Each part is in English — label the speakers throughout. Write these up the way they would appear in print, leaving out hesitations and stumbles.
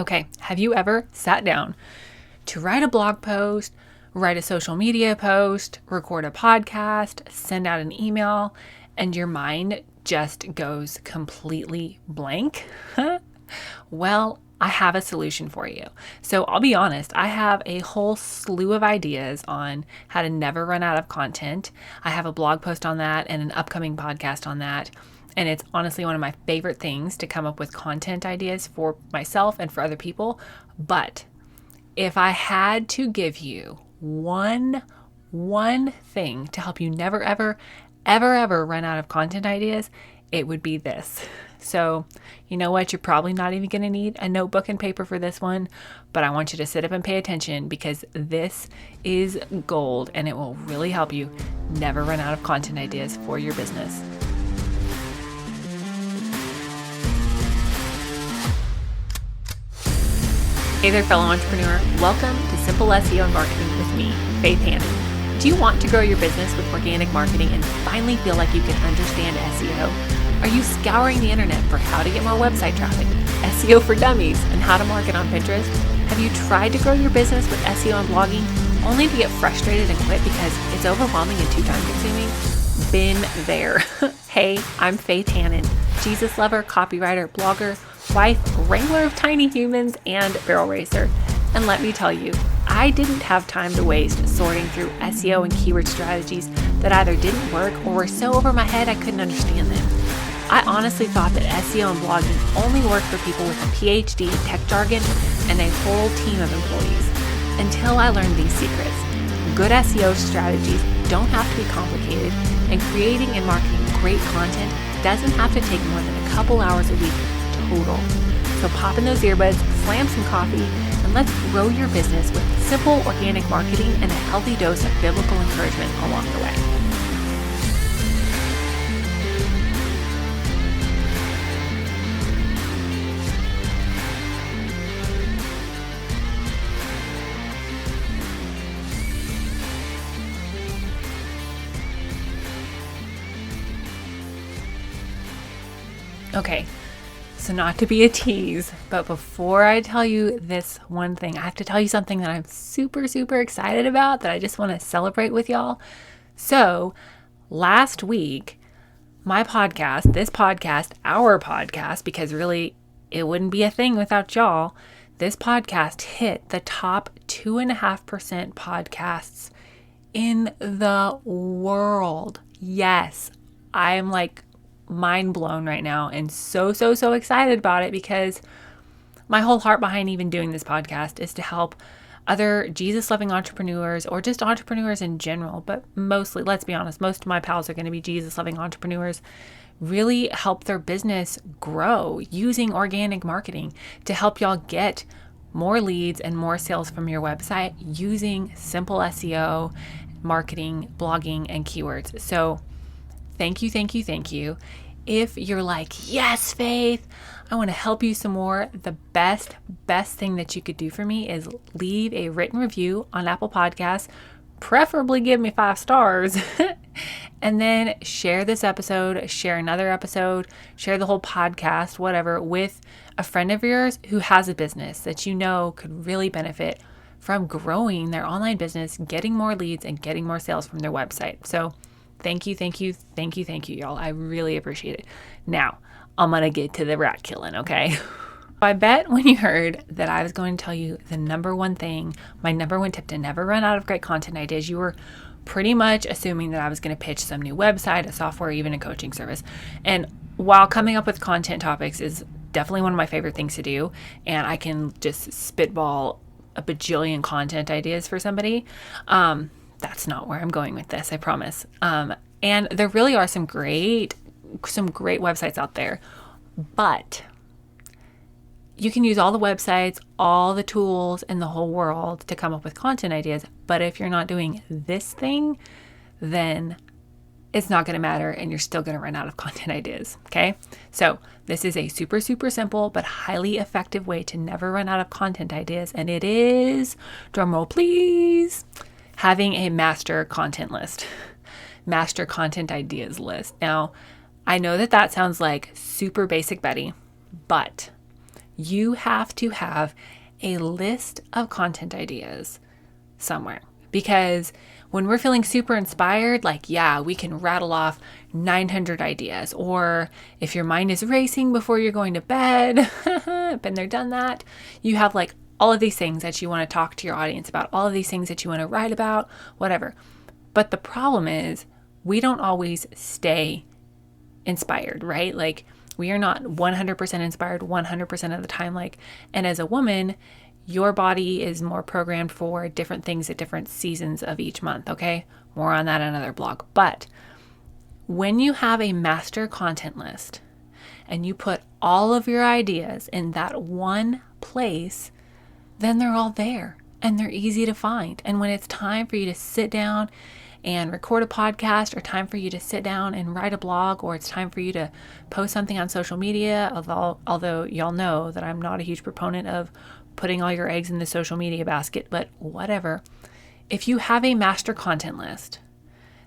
Speaker 1: Okay, have you ever sat down to write a blog post, write a social media post, record a podcast, send out an email, and your mind just goes completely blank? Well, I have a solution for you. So I'll be honest, I have a whole slew of ideas on how to never run out of content. I have a blog post on that and an upcoming podcast on that. And it's honestly one of my favorite things to come up with content ideas for myself and for other people. But if I had to give you one thing to help you never, ever run out of content ideas, it would be this. So, you know what? You're probably not even going to need a notebook and paper for this one, but I want you to sit up and pay attention because this is gold and it will really help you never run out of content ideas for your business. Hey there, fellow entrepreneur. Welcome to Simple SEO and Marketing with me, Faith Hannon. Do you want to grow your business with organic marketing and finally feel like you can understand SEO? Are you scouring the internet for how to get more website traffic, SEO for dummies, and how to market on Pinterest? Have you tried to grow your business with SEO and blogging only to get frustrated and quit because it's overwhelming and too time consuming? Been there. Hey, I'm Faith Hannon, Jesus lover, copywriter, blogger, wife, wrangler of tiny humans, and barrel racer. And let me tell you, I didn't have time to waste sorting through SEO and keyword strategies that either didn't work or were so over my head I couldn't understand them. I honestly thought that SEO and blogging only worked for people with a PhD in tech jargon and a whole team of employees until I learned these secrets. Good SEO strategies don't have to be complicated, and creating and marketing great content doesn't have to take more than a couple hours a week total. So pop in those earbuds, slam some coffee, and let's grow your business with simple organic marketing and a healthy dose of biblical encouragement along the way. Okay, so not to be a tease, but before I tell you this one thing, I have to tell you something that I'm super excited about that I just want to celebrate with y'all. So last week, my podcast, our podcast, because really it wouldn't be a thing without y'all, this podcast hit the top 2.5% podcasts in the world. Yes, I'm like mind blown right now and so excited about it because my whole heart behind even doing this podcast is to help other Jesus-loving entrepreneurs or just entrepreneurs in general, but mostly, let's be honest, most of my pals are going to be Jesus-loving entrepreneurs, really help their business grow using organic marketing to help y'all get more leads and more sales from your website using simple SEO, marketing, blogging, and keywords. So thank you. If you're like, yes, Faith, I want to help you some more, the best thing that you could do for me is leave a written review on Apple Podcasts, preferably give me 5 stars, and then share this episode, share another episode, share the whole podcast, whatever, with a friend of yours who has a business that you know could really benefit from growing their online business, getting more leads, and getting more sales from their website. So thank you, y'all. I really appreciate it. Now, I'm going to get to the rat killing, okay? I bet when you heard that I was going to tell you the number one thing, my number one tip to never run out of great content ideas, you were pretty much assuming that I was going to pitch some new website, a software, even a coaching service. And while coming up with content topics is definitely one of my favorite things to do, and I can just spitball a bajillion content ideas for somebody, that's not where I'm going with this, I promise. And there really are some great websites out there, but you can use all the websites, all the tools in the whole world to come up with content ideas. But if you're not doing this thing, then it's not going to matter and you're still going to run out of content ideas. Okay. So this is a super simple, but highly effective way to never run out of content ideas. And it is, drumroll please, having a master content ideas list. Now, I know that sounds like super basic Betty, but You have to have a list of content ideas somewhere, because when we're feeling super inspired, like, yeah, we can rattle off 900 ideas. Or if your mind is racing before you're going to bed, been there, done that. You have like all of these things that you want to talk to your audience about, all of these things that you want to write about, whatever. But the problem is we don't always stay inspired, right? Like, we are not 100% inspired 100% of the time. Like, and as a woman, your body is more programmed for different things at different seasons of each month. Okay. More on that in another blog. But when you have a master content list and you put all of your ideas in that one place, then they're all there and they're easy to find. And when it's time for you to sit down and record a podcast, or time for you to sit down and write a blog, or it's time for you to post something on social media, although y'all know that I'm not a huge proponent of putting all your eggs in the social media basket, but whatever. If you have a master content list,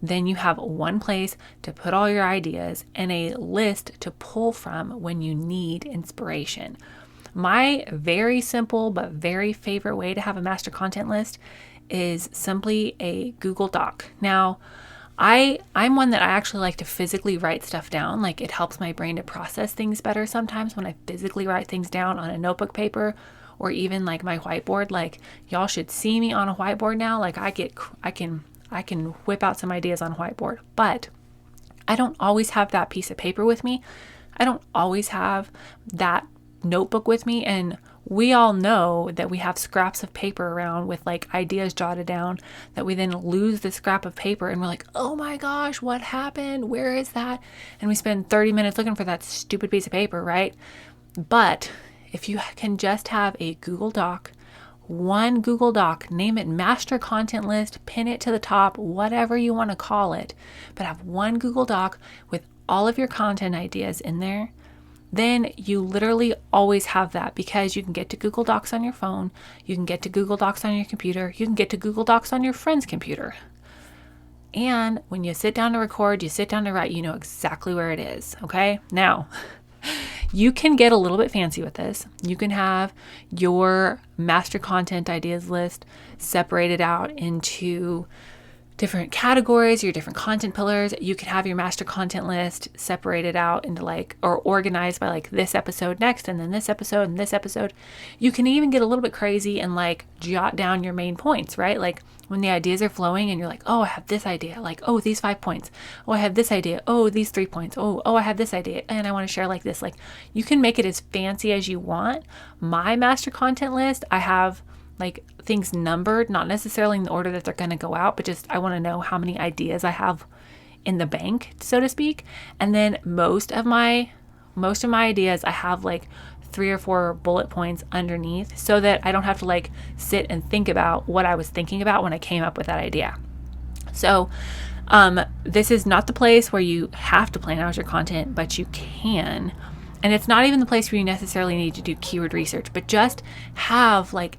Speaker 1: then you have one place to put all your ideas and a list to pull from when you need inspiration. My very simple but very favorite way to have a master content list is simply a Google Doc. Now, I'm one that I actually like to physically write stuff down. Like, it helps my brain to process things better sometimes when I physically write things down on a notebook paper, or even like my whiteboard. Like, y'all should see me on a whiteboard now. Like, I can whip out some ideas on a whiteboard, but I don't always have that piece of paper with me. I don't always have that notebook with me. And we all know that we have scraps of paper around with like ideas jotted down, that we then lose the scrap of paper and we're like, oh my gosh, what happened? Where is that? And we spend 30 minutes looking for that stupid piece of paper, right? But if you can just have a Google Doc, one Google Doc, name it master content list, pin it to the top, whatever you want to call it, but have one Google Doc with all of your content ideas in there, then you literally always have that, because you can get to Google Docs on your phone, you can get to Google Docs on your computer, you can get to Google Docs on your friend's computer. And when you sit down to record, you sit down to write, you know exactly where it is, okay? Now, you can get a little bit fancy with this. You can have your master content ideas list separated out into different categories, your different content pillars. You could have your master content list separated out into like, or organized by like this episode next, and then this episode and this episode. You can even get a little bit crazy and like jot down your main points, right? Like when the ideas are flowing and you're like, oh, I have this idea, like, oh, these 5 points. Oh, I have this idea. Oh, these 3 points. Oh, I have this idea and I want to share like this. Like, you can make it as fancy as you want. My master content list, I have like things numbered, not necessarily in the order that they're going to go out, but just I want to know how many ideas I have in the bank, so to speak. And then most of my ideas, I have like 3 or 4 bullet points underneath, so that I don't have to like sit and think about what I was thinking about when I came up with that idea. So this is not the place where you have to plan out your content, but you can. And it's not even the place where you necessarily need to do keyword research, but just have like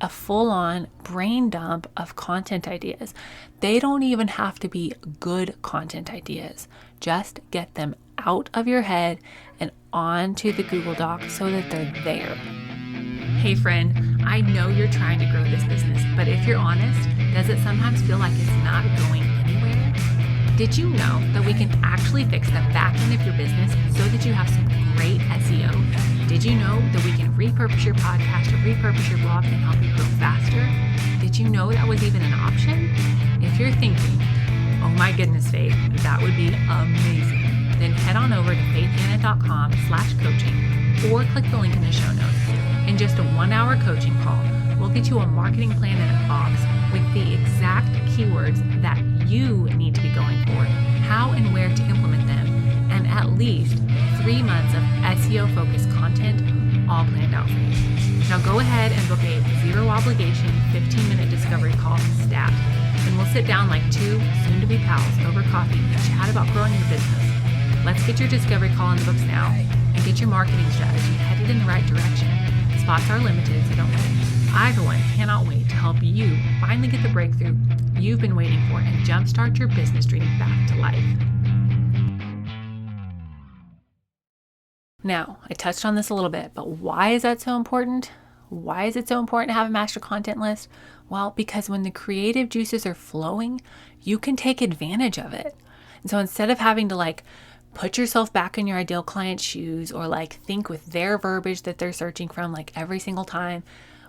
Speaker 1: a full-on brain dump of content ideas. They don't even have to be good content ideas. Just get them out of your head and onto the Google Doc so that they're there. Hey friend, I know you're trying to grow this business, but if you're honest, does it sometimes feel like it's not going anywhere? Did you know that we can actually fix the back end of your business so that you have some great SEO? Did you know that we can repurpose your podcast or repurpose your blog and help you grow faster? Did you know that was even an option? If you're thinking, oh my goodness, Faith, that would be amazing, then head on over to faithhanna.com/coaching or click the link in the show notes. In just a 1-hour coaching call, we'll get you a marketing plan in a box with the exact keywords that you need to be going for, how and where to implement them, and at least 3 months of SEO-focused content all planned out for you. Now go ahead and book a 0-obligation 15-minute discovery call stat, and we'll sit down like 2 soon-to-be pals over coffee and chat about growing your business. Let's get your discovery call in the books now and get your marketing strategy headed in the right direction. Spots are limited, so don't wait. I, for one, cannot wait to help you finally get the breakthrough you've been waiting for and jumpstart your business dream back to life. Now, I touched on this a little bit, but why is that so important? Why is it so important to have a master content list? Well, because when the creative juices are flowing, you can take advantage of it. And so instead of having to put yourself back in your ideal client's shoes or think with their verbiage that they're searching from every single time,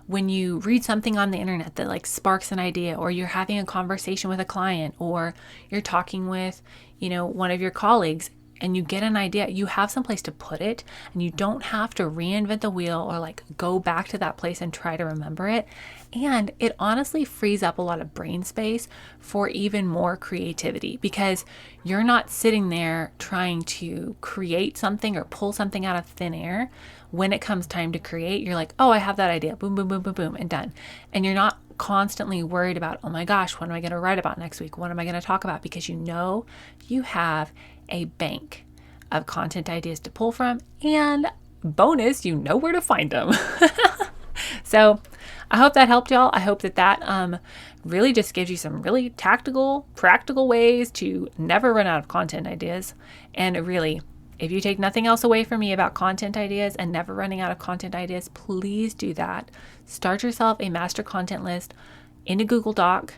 Speaker 1: when you read something on the internet that sparks an idea, or you're having a conversation with a client, or you're talking with, one of your colleagues, and you get an idea, you have someplace to put it, and you don't have to reinvent the wheel or go back to that place and try to remember it. And it honestly frees up a lot of brain space for even more creativity, because you're not sitting there trying to create something or pull something out of thin air. When it comes time to create, you're like, oh, I have that idea, boom, boom, boom, boom, boom, and done. And you're not constantly worried about, oh my gosh, what am I going to write about next week? What am I going to talk about? Because you have a bank of content ideas to pull from, and bonus, you know where to find them. So I hope that helped y'all. I hope that really just gives you some really tactical, practical ways to never run out of content ideas. And really, if you take nothing else away from me about content ideas and never running out of content ideas, please do that. Start yourself a master content list in a Google Doc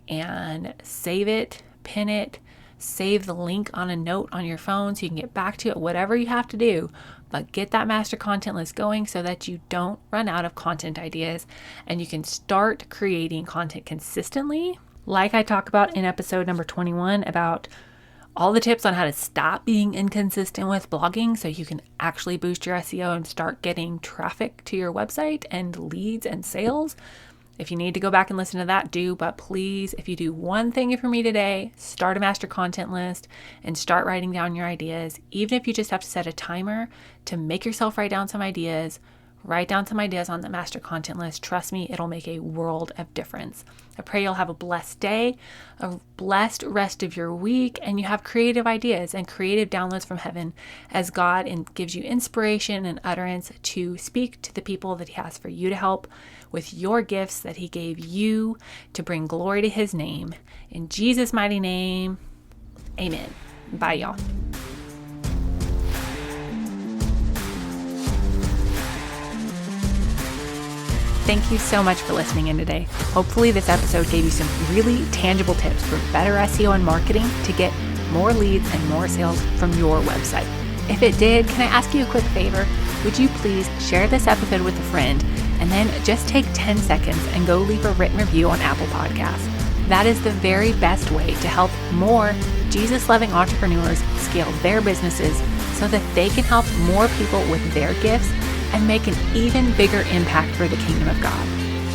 Speaker 1: and save it, pin it, save the link on a note on your phone so you can get back to it, whatever you have to do. But get that master content list going so that you don't run out of content ideas and you can start creating content consistently. Like I talk about in episode number 21 about all the tips on how to stop being inconsistent with blogging so you can actually boost your SEO and start getting traffic to your website and leads and sales. If you need to go back and listen to that, do. But please, if you do one thing for me today, start a master content list and start writing down your ideas. Even if you just have to set a timer to make yourself write down some ideas, write down some ideas on the master content list. Trust me, it'll make a world of difference. I pray you'll have a blessed day, a blessed rest of your week, and you have creative ideas and creative downloads from heaven as God gives you inspiration and utterance to speak to the people that He has for you to help with your gifts that He gave you to bring glory to His name. In Jesus' mighty name, amen. Bye, y'all. Thank you so much for listening in today. Hopefully this episode gave you some really tangible tips for better SEO and marketing to get more leads and more sales from your website. If it did, can I ask you a quick favor? Would you please share this episode with a friend and then just take 10 seconds and go leave a written review on Apple Podcasts. That is the very best way to help more Jesus-loving entrepreneurs scale their businesses so that they can help more people with their gifts and make an even bigger impact for the kingdom of God.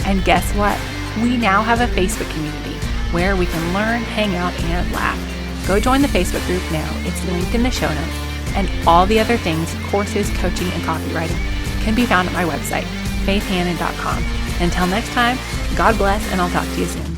Speaker 1: And guess what? We now have a Facebook community where we can learn, hang out, and laugh. Go join the Facebook group now. It's linked in the show notes. And all the other things, courses, coaching, and copywriting can be found at my website, faithhannon.com. Until next time, God bless, and I'll talk to you soon.